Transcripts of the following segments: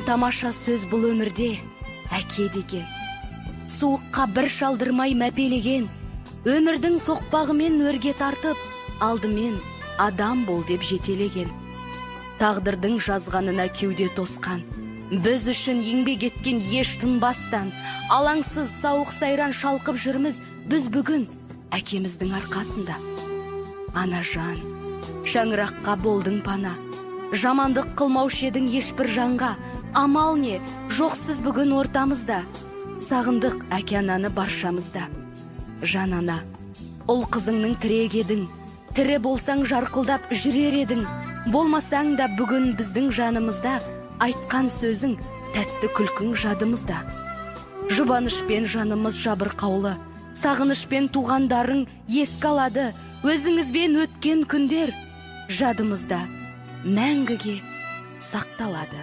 Ең тамаша сөз бұл өмірде әке деген. Суыққа бір шалдырмай мәпелеген, өмірдің соқпағымен өрге тартып, алдымен адам бол деп жетелеген. Тағдырдың жазғанына кеуде тосқан, біз үшін еңбек еткен еш тынбастан, алаңсыз сауық сайран шалқып жүрміз біз бүгін әкеміздің арқасында. Ана жан, шаңыраққа болдың пана, жамандық қылмаушы едің ешбір жанға, амал не, жоқсыз бүгін ортамызда. Сағындық әке ананы баршамызда. Жан ана, ұл қызыңның тірек едің, тірі болсаң жарқылдап жүрер едің, болмасаң да бүгін біздің жанымызда, айтқан сөзің тәтті күлкің жадымызда. Жұбанышпен жанымыз жабырқаулы, сағынышпен туғандарың еске алады, өзіңізбен өткен күндер жадымызда мәңгіге сақталады.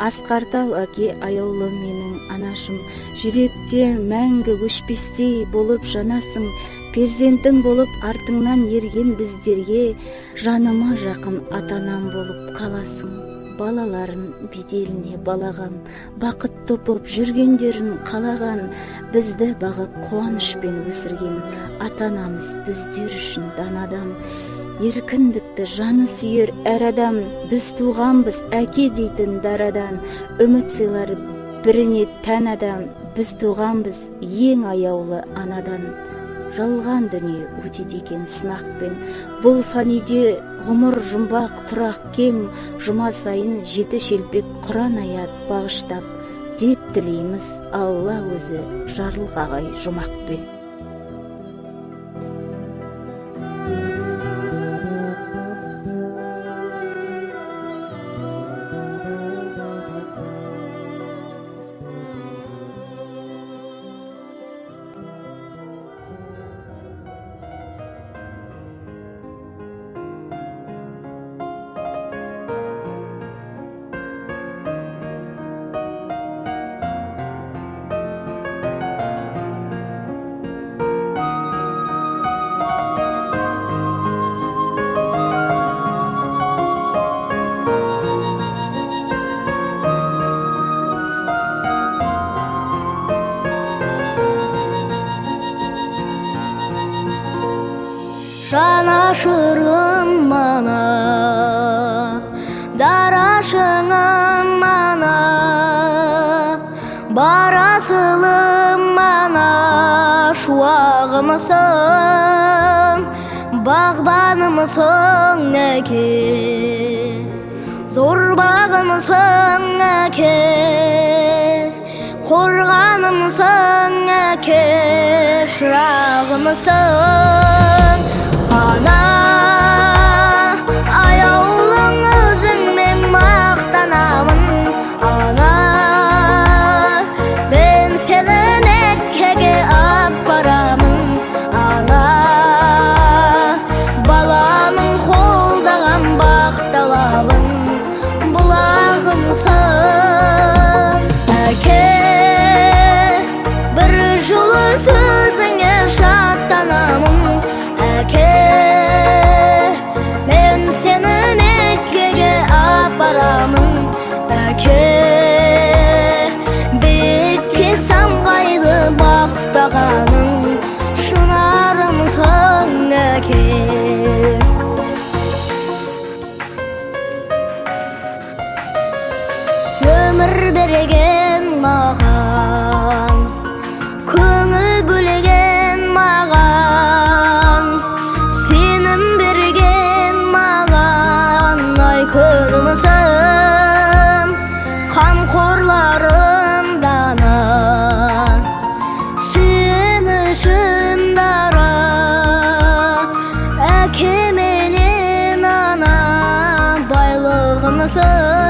Асқартау әке аяулы менің анашым, жүректе мәңгі өшпестей болып жанасың, перзентің болып артыңнан ерген біздерге, жаныма жақын атанам болып қаласың. Балаларын беделіне балаған, бақыт топып жүргендерін қалаған, бізді бағып қуанышпен өсірген ата-анамыз біздер үшін данадам. Еркіндікті жаны сүйер әр адам, біз туғанбыз әке дейтін дарадан, үміт сыйлар біріне тән адам, біз туғанбыз ең аяулы анадан. Жалған дүние өтеді екен сынақпен, бұл фаниде ғұмыр жұмбақ тұрақ кем, жұма сайын жеті шелпек құран аят бағыштап, деп тілейміз Алла өзі жарылғағай жұмақпен. Жанашырым мана, дарашыңым мана, барасылым мана, шуағымысың, бағбанымысың әке, зор бағымысың әке, қорғанымысың әке, шырағымысың. Ана, аяулың өзіңмен мақтанамын, ана, мен сені Меккеге апарамын, ана, баланың қолдаған бақталабын, бұлағымсың. Әке, бір жылы сөзіңе шаттанамын, әке, мен сені Меккеге апарамын, әке, бекке самғайлы бақтағаның шынарымсың әке. Өмір берген маған, көңіл бөлеген маған, сенім берген маған, ай көрімсің, қамқорларым дана, сүйенішім дара, әке менен ана, байлығымсың.